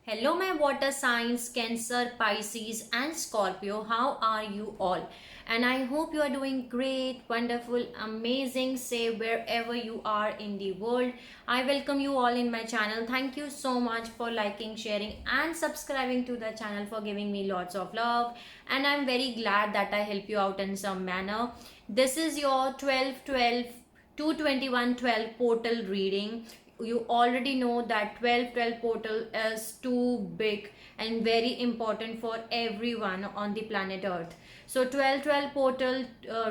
Hello, my water signs, Cancer, Pisces, and Scorpio. How are you all? And I hope you are doing great, wonderful, amazing, safe wherever you are in the world. I welcome you all in my channel. Thank you so much for liking, sharing, and subscribing to the channel, for giving me lots of love. And I'm very glad that I help you out in some manner. This is your 12 22112 portal reading. You already know that 12 portal is too big and very important for everyone on the planet earth. So 12 portal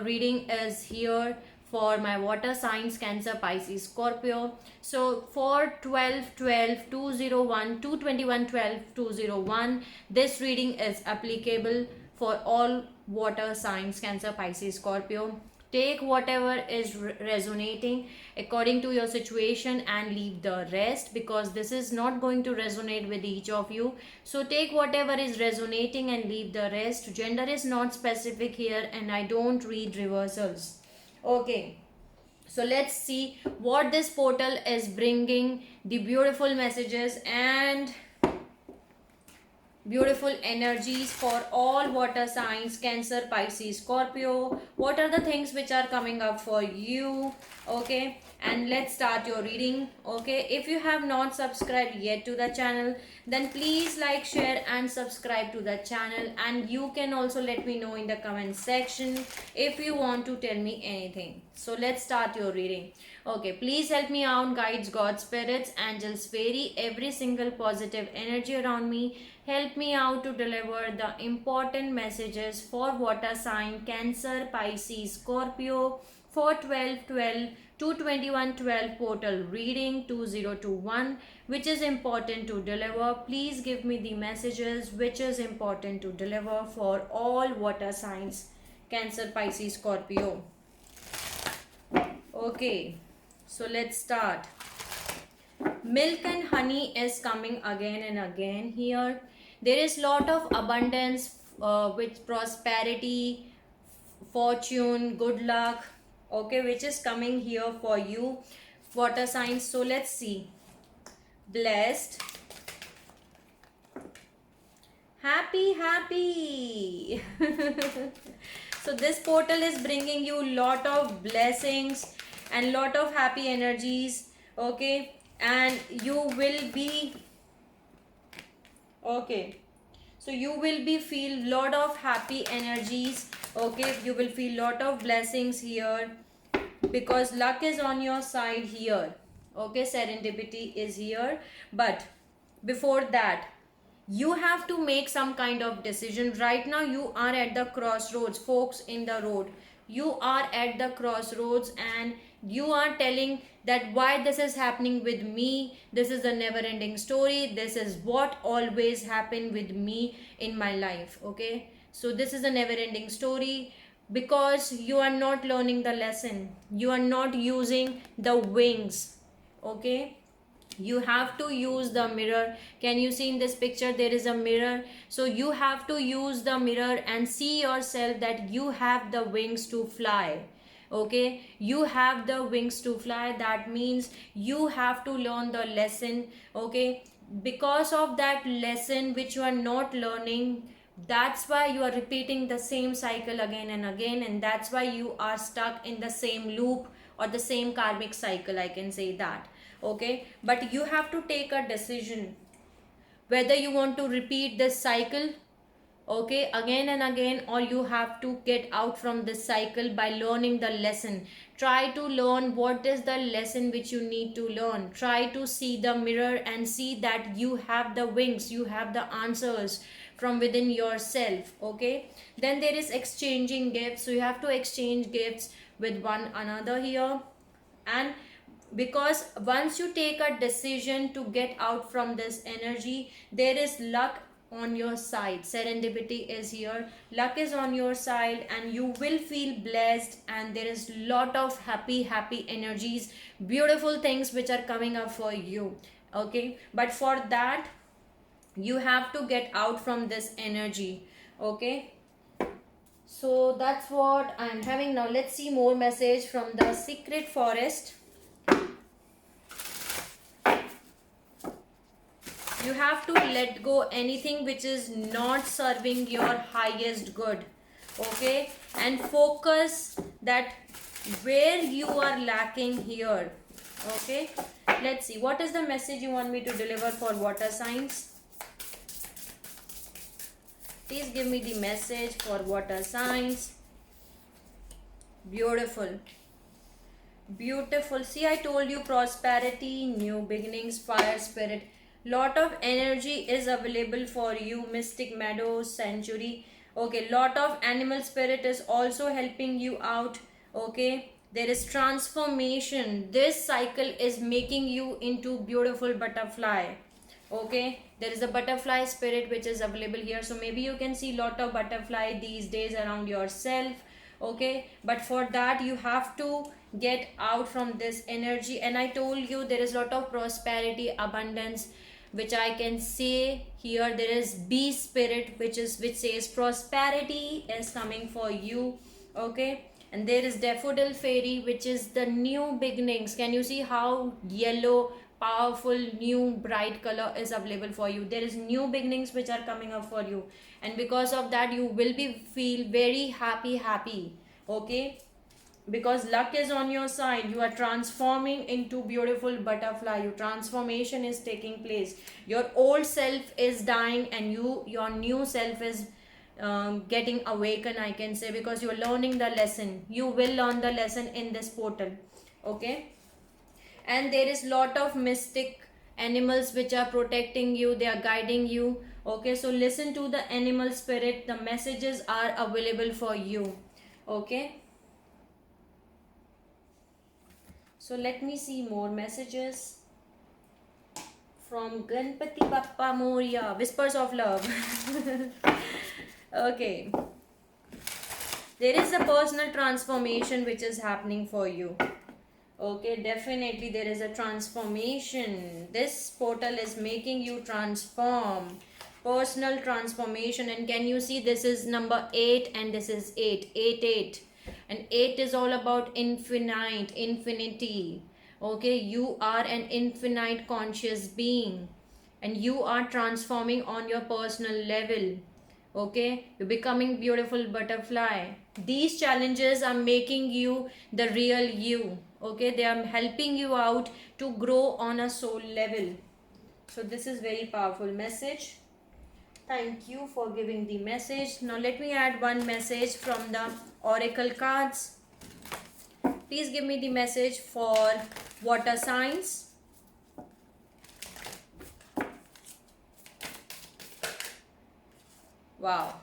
reading is here for my water signs, Cancer, Pisces, Scorpio. So for 201 this reading is applicable for all water signs, Cancer, Pisces, Scorpio. Take whatever is resonating according to your situation and leave the rest, because this is not going to resonate with each of you. So take whatever is resonating and leave the rest. Gender is not specific here, and I don't read reversals. Okay, so let's see what this portal is bringing, the beautiful messages and beautiful energies for all water signs, Cancer, Pisces, Scorpio. What are the things which are coming up for you? Okay, and let's start your reading. Okay, if you have not subscribed yet to the channel, then please like, share and subscribe to the channel. And you can also let me know in the comment section if you want to tell me anything. So let's start your reading. Okay, please help me out, guides, God, spirits, angels, fairy, every single positive energy around me. Help me out to deliver the important messages for water sign, Cancer, Pisces, Scorpio for 12 portal reading 2021, which is important to deliver. Please give me the messages which is important to deliver for all water signs, Cancer, Pisces, Scorpio. Okay, so let's start. Milk and honey is coming again and again here. There is lot of abundance with prosperity, fortune, good luck, okay, which is coming here for you, water signs. So let's see. Blessed, happy. So this portal is bringing you lot of blessings and lot of happy energies. Okay, and you will be okay, so you will be feel lot of happy energies. Okay, you will feel lot of blessings here because luck is on your side here. Okay, serendipity is here. But before that, you have to make some kind of decision. Right now you are at the crossroads, folks, in the road. You are at the crossroads and you are telling that why this is happening with me. This is a never ending story. This is what always happened with me in my life. Okay, so this is a never ending story because you are not learning the lesson. You are not using the wings. Okay, you have to use the mirror. Can you see in this picture there is a mirror? So you have to use the mirror and see yourself that you have the wings to fly. Okay, you have the wings to fly. That means you have to learn the lesson. Okay, because of that lesson which you are not learning, that's why you are repeating the same cycle again and again, and that's why you are stuck in the same loop or the same karmic cycle, I can say that. Okay, but you have to take a decision whether you want to repeat this cycle, okay, again and again, or you have to get out from this cycle by learning the lesson. Try to learn what is the lesson which you need to learn. Try to see the mirror and see that you have the wings, you have the answers from within yourself. Okay, then there is exchanging gifts. So you have to exchange gifts with one another here. And because once you take a decision to get out from this energy, there is luck on your side. Serendipity is here, luck is on your side, and you will feel blessed, and there is lot of happy energies, beautiful things which are coming up for you. Okay, but for that you have to get out from this energy. Okay, so that's what I'm having now. Let's see more message from the secret forest. You have to let go anything which is not serving your highest good. Okay, and focus that where you are lacking here. Okay, let's see what is the message you want me to deliver for water signs. Please give me the message for water signs. Beautiful. Beautiful. See, I told you prosperity, new beginnings, fire spirit. Lot of energy is available for you. Mystic Meadows, Sanctuary. Okay, lot of animal spirit is also helping you out. Okay, there is transformation. This cycle is making you into beautiful butterfly. Okay, there is a butterfly spirit which is available here, so maybe you can see lot of butterfly these days around yourself. Okay, but for that you have to get out from this energy, and I told you there is lot of prosperity, abundance which I can say here. There is bee spirit which says prosperity is coming for you. Okay, and there is daffodil fairy which is the new beginnings. Can you see how yellow powerful new bright color is available for you? There is new beginnings which are coming up for you, and because of that you will be feel very happy. Okay, because luck is on your side. You are transforming into beautiful butterfly. Your transformation is taking place. Your old self is dying and your new self is getting awakened, I can say, because you are learning the lesson. You will learn the lesson in this portal. Okay, and there is lot of mystic animals which are protecting you. They are guiding you. Okay, so listen to the animal spirit. The messages are available for you. Okay, so let me see more messages from Ganpati Bappa Moria. Whispers of love. Okay, there is a personal transformation which is happening for you. Okay, definitely there is a transformation. This portal is making you transform. Personal transformation. And can you see this is number 8 and this is 8. 8, 8. And 8 is all about infinity. Okay, you are an infinite conscious being. And you are transforming on your personal level. Okay, you're becoming beautiful butterfly. These challenges are making you the real you. Okay, they are helping you out to grow on a soul level. So this is very powerful message. Thank you for giving the message. Now let me add one message from the oracle cards. Please give me the message for water signs. Wow,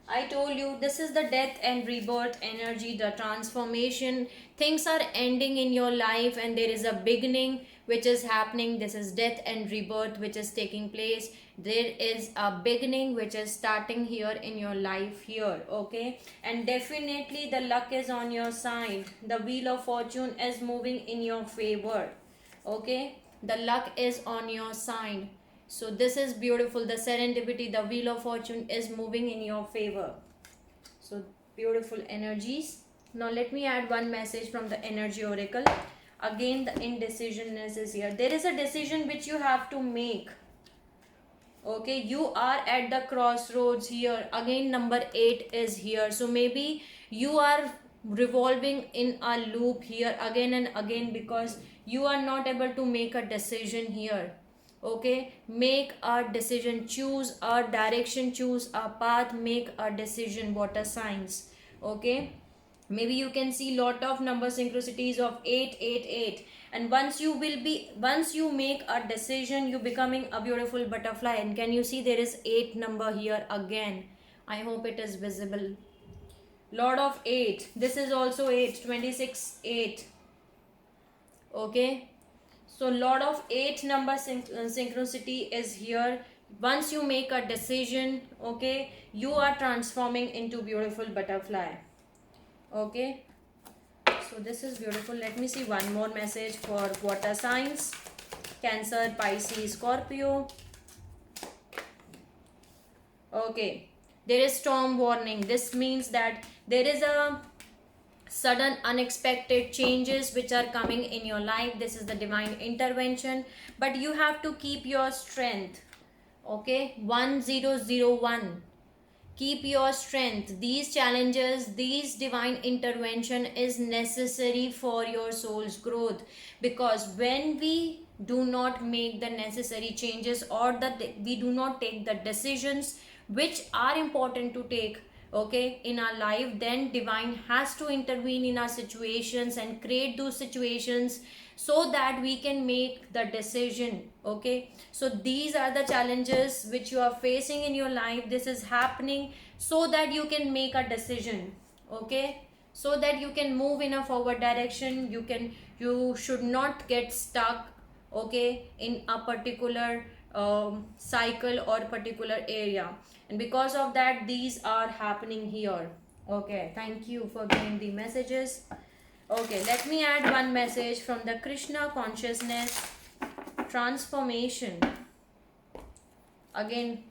I told you this is the death and rebirth energy, the transformation. Things are ending in your life and there is a beginning which is happening. This is death and rebirth which is taking place. There is a beginning which is starting here in your life here. Okay, and definitely the luck is on your side. The wheel of fortune is moving in your favor. Okay, the luck is on your side. So this is beautiful. The serendipity, the wheel of fortune is moving in your favor. So beautiful energies. Now let me add one message from the energy oracle. Again, the indecisionness is here. There is a decision which you have to make. Okay, you are at the crossroads here. Again, number 8 is here. So maybe you are revolving in a loop here again and again because you are not able to make a decision here. Okay, make a decision, choose a direction, choose a path, make a decision, water signs. Okay, maybe you can see lot of number synchronicities of 8, 8, 8, and once you make a decision, you becoming a beautiful butterfly. And can you see there is 8 number here again? I hope it is visible. Lot of 8. This is also 8, 26, 8. Okay, so lot of 8 number synchronicity is here. Once you make a decision, okay, you are transforming into beautiful butterfly. Okay, so this is beautiful. Let me see one more message for water signs. Cancer, Pisces, Scorpio. Okay, there is storm warning. This means that there is a sudden unexpected changes which are coming in your life. This is the divine intervention, but you have to keep your strength. Okay, 1001, keep your strength. These challenges, these divine intervention is necessary for your soul's growth, because when we do not make the necessary changes, or that we do not take the decisions which are important to take, okay, in our life, then divine has to intervene in our situations and create those situations so that we can make the decision. Okay, so these are the challenges which you are facing in your life. This is happening so that you can make a decision. Okay, so that you can move in a forward direction. You should not get stuck, okay, in a particular cycle or particular area, and because of that these are happening here. Okay, thank you for giving the messages. Okay, let me add one message from the Krishna consciousness. Transformation. Again,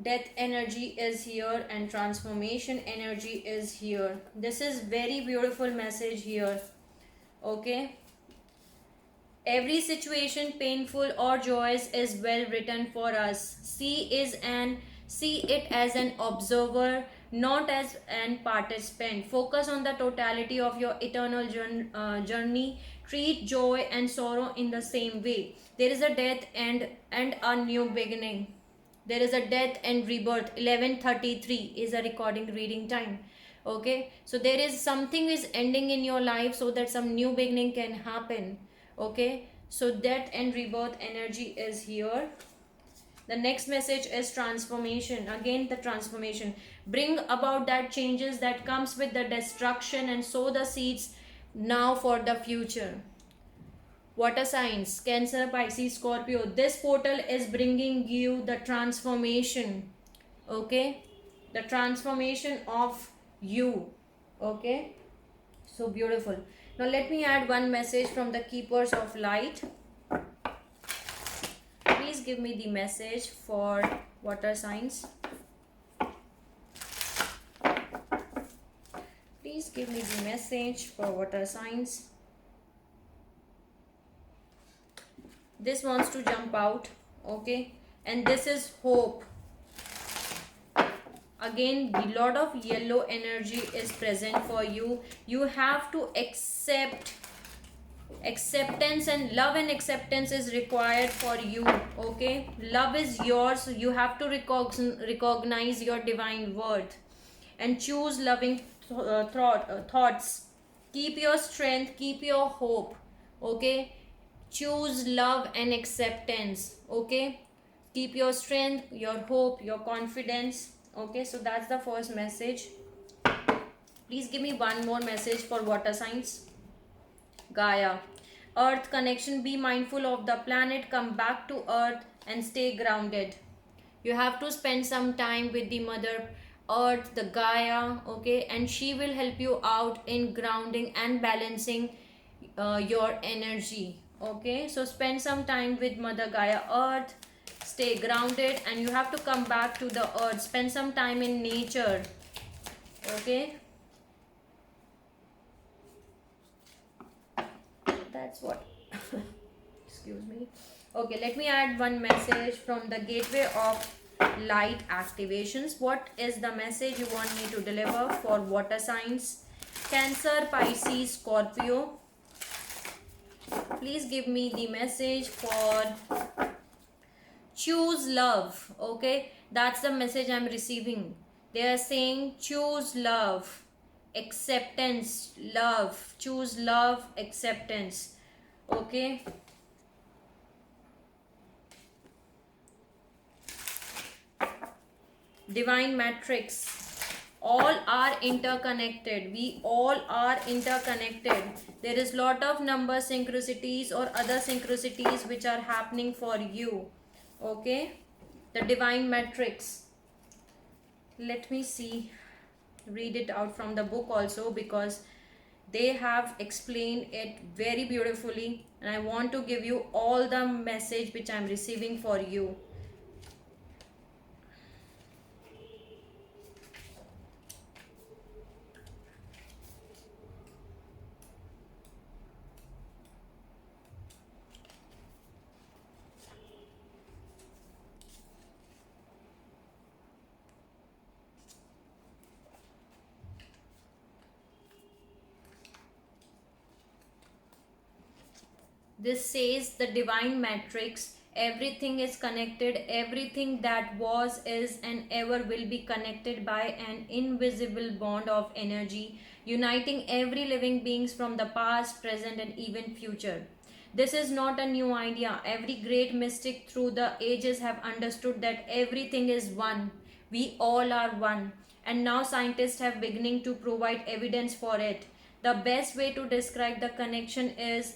death energy is here and transformation energy is here. This is very beautiful message here. Okay, every situation, painful or joyous, is well written for us. See it as an observer, not as an participant. Focus on the totality of your eternal journey. Treat joy and sorrow in the same way. There is a death and a new beginning. There is a death and rebirth. 11:33 is a recording reading time. Okay, so there is something is ending in your life so that some new beginning can happen. Okay, so death and rebirth energy is here. The next message is transformation. Again, the transformation, bring about that changes that comes with the destruction and sow the seeds now for the future. Water signs, Cancer, Pisces, Scorpio, this portal is bringing you the transformation. Okay, the transformation of you. Okay, so beautiful. Now let me add one message from the Keepers of Light. Please give me the message for water signs. Please give me the message for water signs. This wants to jump out. Okay, and this is hope. Again, the lot of yellow energy is present for you. You have to accept. Acceptance and love and acceptance is required for you. Okay, love is yours. You have to recognize your divine worth and choose loving thoughts. Keep your strength, keep your hope. Okay, choose love and acceptance. Okay, keep your strength, your hope, your confidence. Okay, so that's the first message. Please give me one more message for water signs. Gaia, earth connection, be mindful of the planet, come back to earth and stay grounded. You have to spend some time with the mother earth, the Gaia. Okay, and she will help you out in grounding and balancing your energy. Okay, so spend some time with mother Gaia earth, stay grounded, and you have to come back to the earth, spend some time in nature. Okay, that's what excuse me. Okay, let me add one message from the Gateway of Light activations. What is the message you want me to deliver for water signs? Cancer, Pisces, Scorpio, please give me the message for choose love. Okay, that's the message I'm receiving. They are saying choose love, acceptance, love, choose love, acceptance. Okay, divine matrix, all are interconnected. We all are interconnected. There is lot of number synchronicities or other synchronicities which are happening for you. Okay, the divine matrix, let me see, read it out from the book also, because they have explained it very beautifully, and I want to give you all the message which I am receiving for you. This says the divine matrix, everything is connected, everything that was, is, and ever will be connected by an invisible bond of energy, uniting every living beings from the past, present, and even future. This is not a new idea. Every great mystic through the ages have understood that everything is one. We all are one. And now scientists have beginning to provide evidence for it. The best way to describe the connection is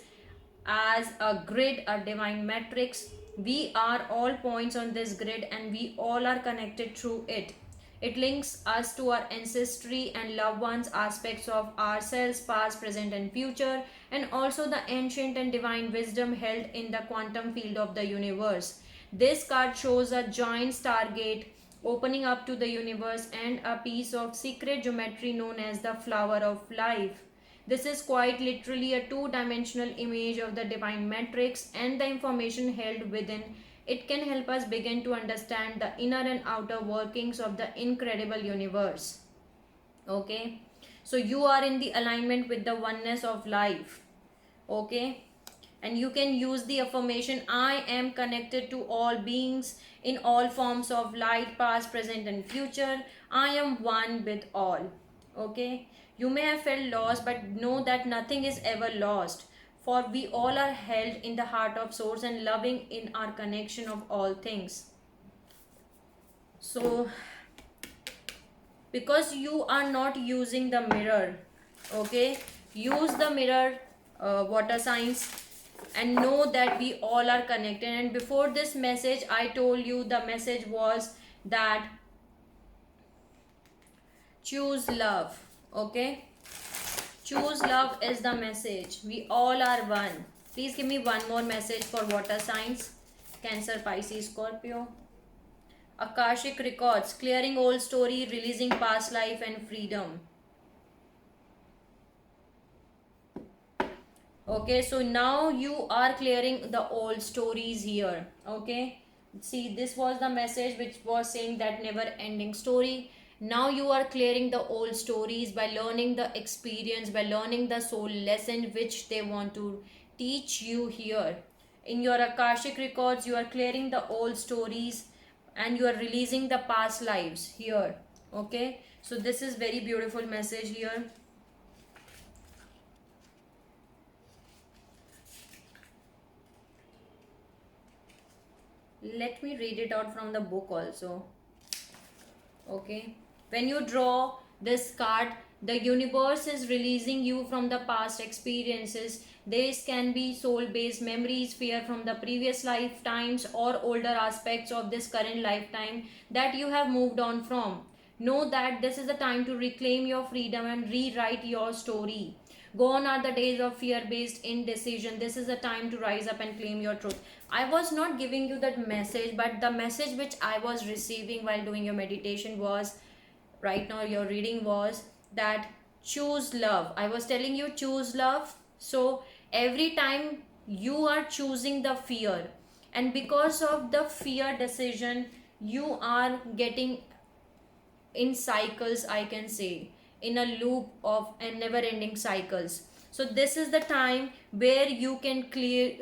as a grid, a divine matrix. We are all points on this grid and we all are connected through it. It links us to our ancestry and loved ones, aspects of ourselves, past, present, and future, and also the ancient and divine wisdom held in the quantum field of the universe. This card shows a giant stargate opening up to the universe and a piece of secret geometry known as the flower of life. This is quite literally a two-dimensional image of the divine matrix, and the information held within it can help us begin to understand the inner and outer workings of the incredible universe. Okay, so you are in the alignment with the oneness of life. Okay, and you can use the affirmation, I am connected to all beings in all forms of light, past, present, and future. I am one with all. Okay, you may have felt lost, but know that nothing is ever lost, for we all are held in the heart of source and loving in our connection of all things. So because you are not using the mirror, okay, use the mirror, water signs, and know that we all are connected. And before this message I told you the message was that choose love. Okay, choose love is the message. We all are one. Please give me one more message for water signs, Cancer, Pisces, Scorpio. Akashic records, clearing old story, releasing past life, and freedom. Okay, so now you are clearing the old stories here. Okay, see, this was the message which was saying that never ending story. Now you are clearing the old stories by learning the experience, by learning the soul lesson which they want to teach you here. In your Akashic records, you are clearing the old stories and you are releasing the past lives here. Okay, so this is very beautiful message here. Let me read it out from the book also. Okay, when you draw this card, the universe is releasing you from the past experiences. These can be soul based memories, fear from the previous lifetimes, or older aspects of this current lifetime that you have moved on from. Know that this is the time to reclaim your freedom and rewrite your story. Gone are the days of fear based indecision. This is the time to rise up and claim your truth. I was not giving you that message, but the message which I was receiving while doing your meditation was, right now your reading was that choose love. I was telling you choose love. So every time you are choosing the fear, and because of the fear decision, you are getting in cycles, I can say, in a loop of and never ending cycles. So this is the time where you can clear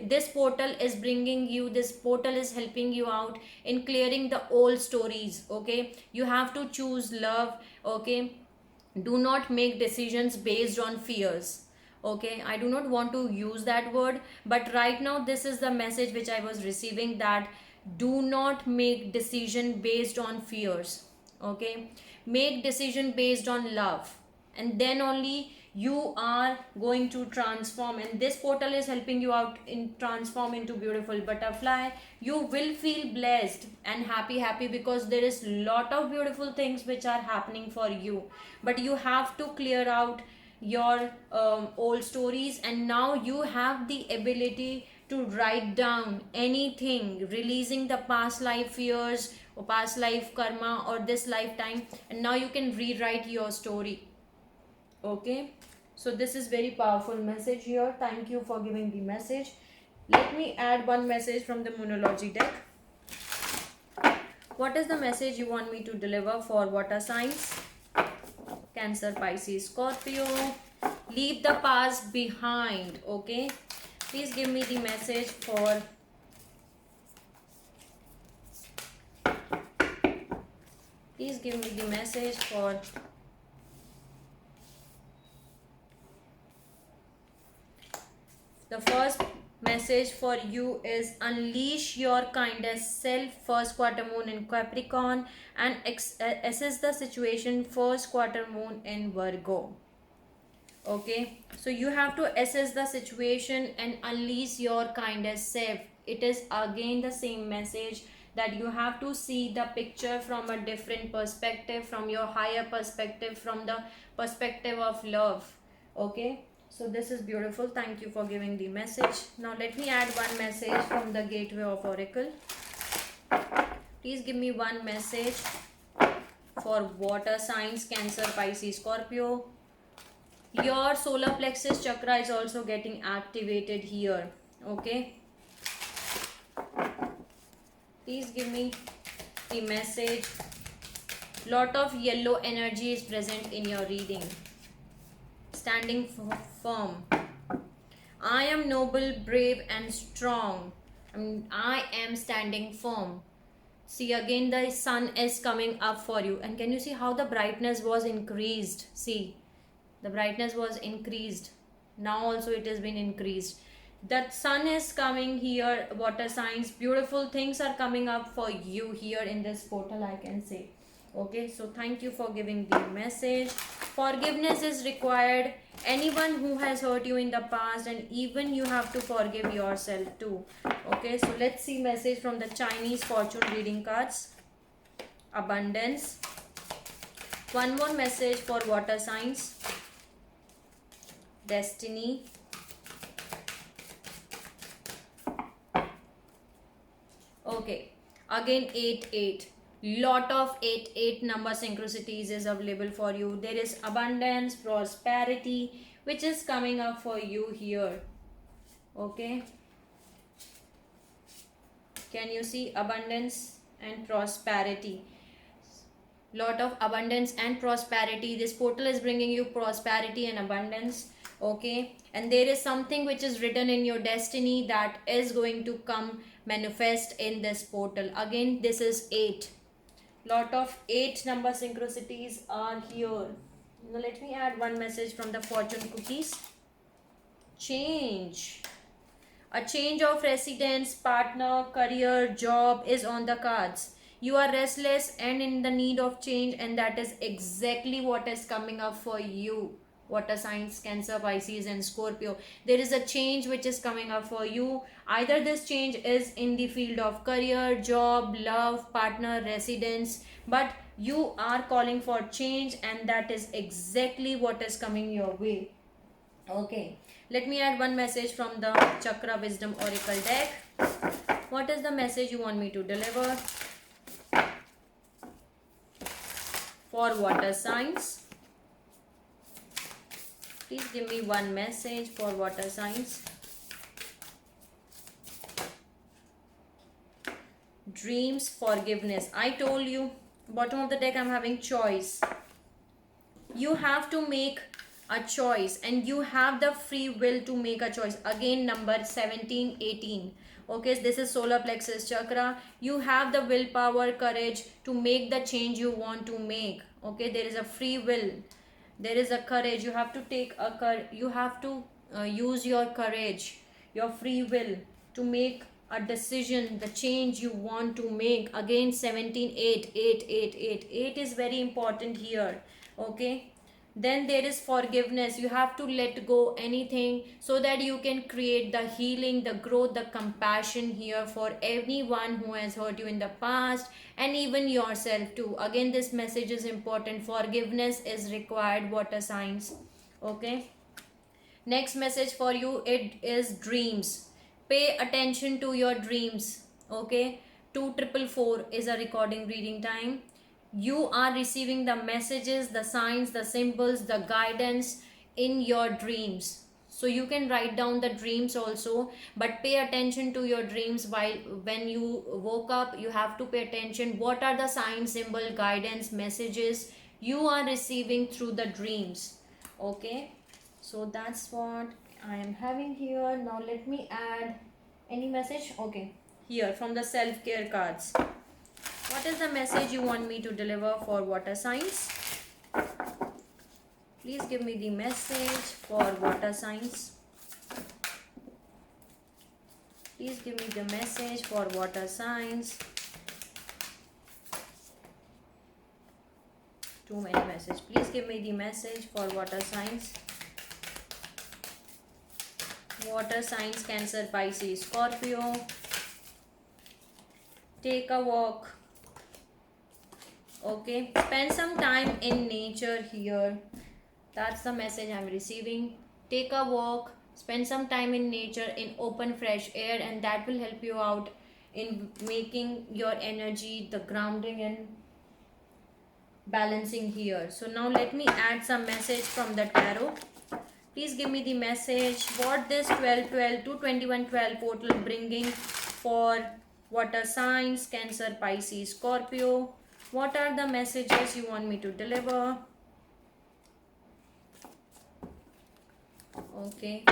this portal is bringing you, this portal is helping you out in clearing the old stories. Okay, you have to choose love. Okay, do not make decisions based on fears. Okay, I do not want to use that word, but right now this is the message which I was receiving, that do not make decision based on fears. Okay, make decision based on love, and then only you are going to transform, and this portal is helping you out in transform into beautiful butterfly. You will feel blessed and happy because there is lot of beautiful things which are happening for you, but you have to clear out your old stories, and now you have the ability to write down anything, releasing the past life fears or past life karma or this lifetime, and now you can rewrite your story. Okay, so this is very powerful message here. Thank you for giving the message. Let me add one message from the Moonology deck. What is the message you want me to deliver for water signs? Cancer, Pisces, Scorpio. Leave the past behind. Okay, Please give me the message for the first message for you is unleash your kindest self, first quarter moon in Capricorn, and assess the situation, first quarter moon in Virgo. Okay, so you have to assess the situation and unleash your kindest self. It is again the same message that you have to see the picture from a different perspective, from your higher perspective, from the perspective of love. Okay, so this is beautiful. Thank you for giving the message. Now let me add one message from the Gateway of Oracle. Please give me one message for water signs, Cancer, Pisces, Scorpio. Your solar plexus chakra is also getting activated here. Okay, please give me the message. Lot of yellow energy is present in your reading. Standing firm. I am noble, brave and strong. I am standing firm. See, again the sun is coming up for you, and can you see how the brightness was increased? See, the brightness was increased. Now also it has been increased. That sun is coming here, water signs, beautiful things are coming up for you here in this portal, I can say. Okay, so thank you for giving the message. Forgiveness is required. Anyone who has hurt you in the past, and even you have to forgive yourself too. Okay, so let's see message from the Chinese fortune reading cards. Abundance. One more message for water signs. Destiny. Okay, again 8 lot of 8 number synchronicities is available for you. There is abundance, prosperity which is coming up for you here. Okay, can you see abundance and prosperity? Lot of abundance and prosperity. This portal is bringing you prosperity and abundance. Okay, and there is something which is written in your destiny that is going to come manifest in this portal. Again, this is 8. Lot of 8 number synchronicities are here. Now let me add one message from the fortune cookies. Change. A change of residence, partner, career, job is on the cards. You are restless and in the need of change, and that is exactly what is coming up for you. Water signs, Cancer, Pisces and Scorpio. There is a change which is coming up for you. Either this change is in the field of career, job, love, partner, residence, but you are calling for change, and that is exactly what is coming your way. Okay, let me add one message from the Chakra Wisdom Oracle deck. What is the message you want me to deliver for water signs? Please give me one message for water signs. Dreams, forgiveness. I told you, bottom of the deck I'm having choice. You have to make a choice, and you have the free will to make a choice. Again, number 17, 18. Okay, this is solar plexus chakra. You have the willpower, courage to make the change you want to make. Okay, there is a free will. There is a courage. You have to take you have to use your courage, your free will to make a decision, the change you want to make. Again 17, 8, 8, 8, 8. 8 is very important here. Okay, then there is forgiveness. You have to let go anything so that you can create the healing, the growth, the compassion here for anyone who has hurt you in the past, and even yourself too. Again, this message is important. Forgiveness is required, water signs. Okay, next message for you, it is dreams. Pay attention to your dreams. Okay, 2444 is a recording reading time. You are receiving the messages, the signs, the symbols, the guidance in your dreams. So you can write down the dreams also, but pay attention to your dreams. When you woke up, you have to pay attention. What are the signs, symbol, guidance, messages you are receiving through the dreams? Okay, so that's what I am having here. Now let me add any message. Okay, here from the self-care cards. What is the message you want me to deliver for water signs? Please give me the message for water signs. Please give me the message for water signs. Too many messages. Please give me the message for water signs. Water signs, Cancer, Pisces, Scorpio. Take a walk. Okay, spend some time in nature here. That's the message I'm receiving. Take a walk, spend some time in nature, in open fresh air, and that will help you out in making your energy, the grounding and balancing here. So now let me add some message from the tarot. Please give me the message what this 12-12 to 21-12 portal bringing for water signs, Cancer, Pisces, Scorpio. What are the messages you want me to deliver? Okay.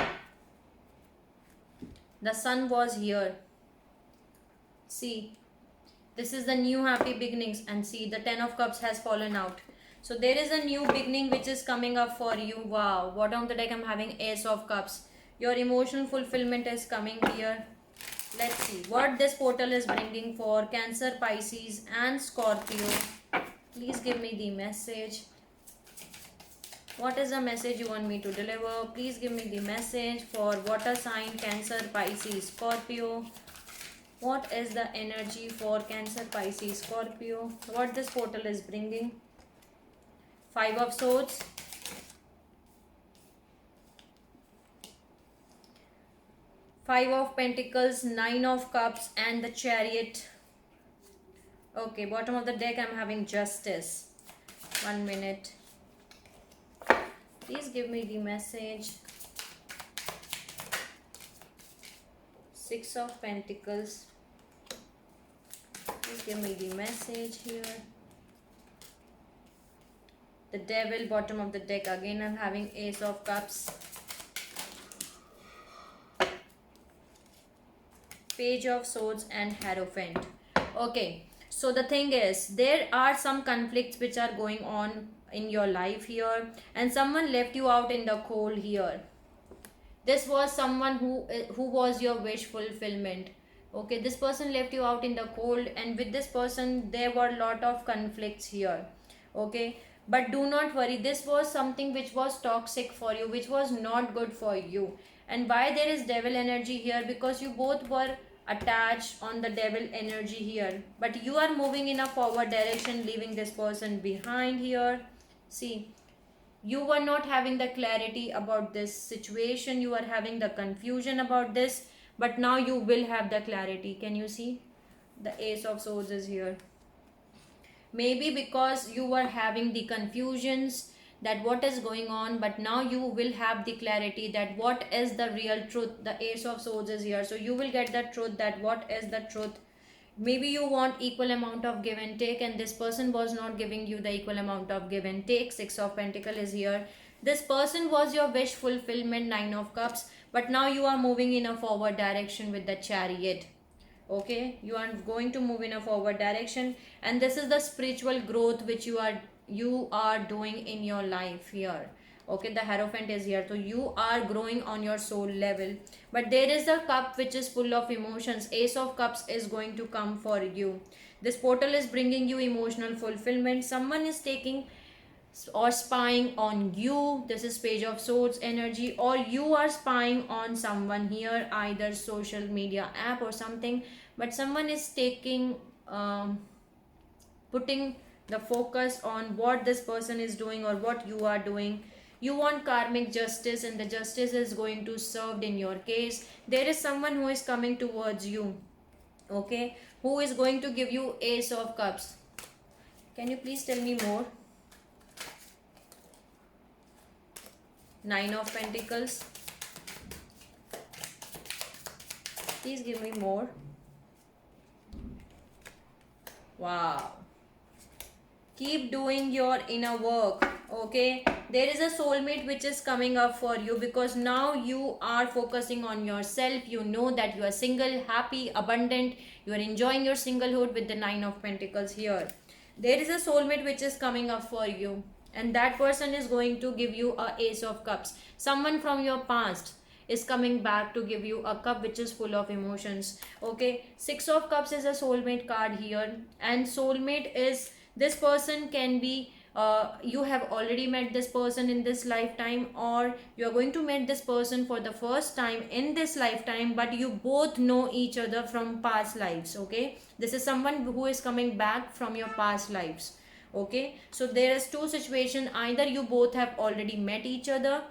The sun was here. See, this is the new happy beginnings, and see the 10 of cups has fallen out. So there is a new beginning which is coming up for you. Wow. Bottom of the deck I'm having Ace of Cups. Your emotional fulfillment is coming here. Let's see what this portal is bringing for Cancer, Pisces and Scorpio. Please give me the message. What is the message you want me to deliver? Please give me the message for water sign, Cancer, Pisces, Scorpio. What is the energy for Cancer, Pisces, Scorpio? What this portal is bringing? 5 of Swords. Five of Pentacles, 9 of Cups and the Chariot. Okay, bottom of the deck I'm having Justice. 1 minute. Please give me the message. 6 of Pentacles. Please give me the message here. The Devil, bottom of the deck. Again I'm having Ace of Cups. Page of Swords and Hierophant. Okay, so the thing is, there are some conflicts which are going on in your life here, and someone left you out in the cold here. This was someone who was your wish fulfillment. Okay, this person left you out in the cold, and with this person there were a lot of conflicts here. Okay, but do not worry, this was something which was toxic for you, which was not good for you. And why there is devil energy here? Because you both were attached on the devil energy here, but you are moving in a forward direction, leaving this person behind here. See, you were not having the clarity about this situation, you are having the confusion about this, but now you will have the clarity. Can you see? The Ace of Swords is here. Maybe because you were having the confusions that what is going on, but now you will have the clarity that what is the real truth. The Ace of Swords is here, so you will get the truth that what is the truth. Maybe you want equal amount of give and take, and this person was not giving you the equal amount of give and take. 6 of Pentacles is here. This person was your wish fulfillment, 9 of Cups, but now you are moving in a forward direction with the Chariot. Okay, you are going to move in a forward direction, and this is the spiritual growth which you are doing in your life here. Okay, the Hierophant is here, so you are growing on your soul level. But there is a cup which is full of emotions. Ace of Cups is going to come for you. This portal is bringing you emotional fulfillment. Someone is taking or spying on you. This is Page of Swords energy, or you are spying on someone here, either social media app or something, but someone is taking putting the focus on what this person is doing or what you are doing. You want karmic justice, and the justice is going to served in your case. There is someone who is coming towards you, okay, who is going to give you Ace of Cups. Can you please tell me more? 9 of Pentacles. Please give me more. Wow. keep doing your inner work. Okay, there is a soulmate which is coming up for you, because now you are focusing on yourself. You know that you are single, happy, abundant, you are enjoying your singlehood with the Nine of Pentacles here. There is a soulmate which is coming up for you, and that person is going to give you a Ace of Cups. Someone from your past is coming back to give you a cup which is full of emotions. Okay, Six of Cups is a soulmate card here, and soulmate is, this person can be, you have already met this person in this lifetime, or you are going to meet this person for the first time in this lifetime, but you both know each other from past lives. Okay, this is someone who is coming back from your past lives. Okay, so there is two situations: either you both have already met each other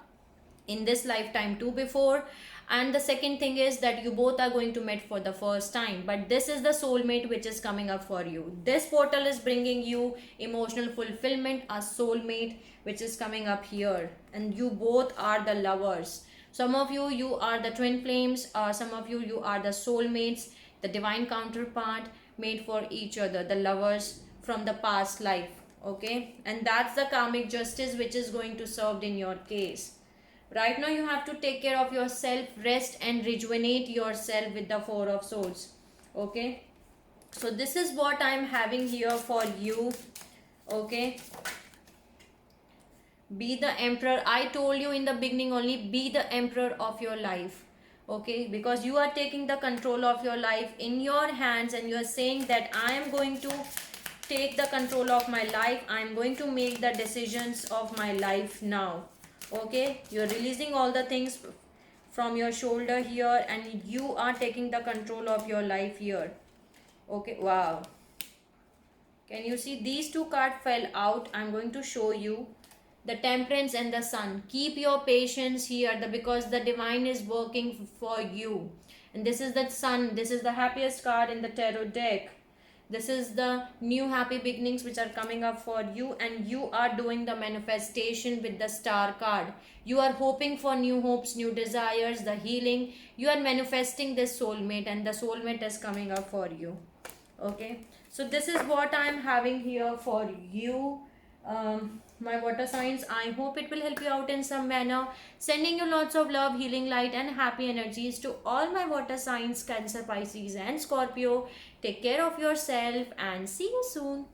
in this lifetime too before, and the second thing is that you both are going to meet for the first time, but this is the soulmate which is coming up for you. This portal is bringing you emotional fulfillment, a soulmate which is coming up here, and you both are the lovers. Some of you, you are the twin flames, some of you, you are the soulmates, the divine counterpart made for each other, the lovers from the past life. Okay, and that's the karmic justice which is going to serve in your case. Right now you have to take care of yourself, rest and rejuvenate yourself with the Four of Swords. Okay, so this is what I am having here for you. Okay, be the emperor. I told you in the beginning only, be the emperor of your life. Okay, because you are taking the control of your life in your hands, and you are saying that I am going to take the control of my life. I am going to make the decisions of my life now. Okay, you're releasing all the things from your shoulder here, and you are taking the control of your life here. Okay, wow, can you see these two cards fell out? I'm going to show you the Temperance and the Sun. Keep your patience here, because the divine is working for you. And this is the Sun. This is the happiest card in the tarot deck. This is the new happy beginnings which are coming up for you, and you are doing the manifestation with the Star card. You are hoping for new hopes, new desires, the healing. You are manifesting this soulmate, and the soulmate is coming up for you. Okay, so this is what I am having here for you, my water signs. I hope it will help you out in some manner. Sending you lots of love, healing light and happy energies to all my water signs, Cancer, Pisces and Scorpio. Take care of yourself and see you soon.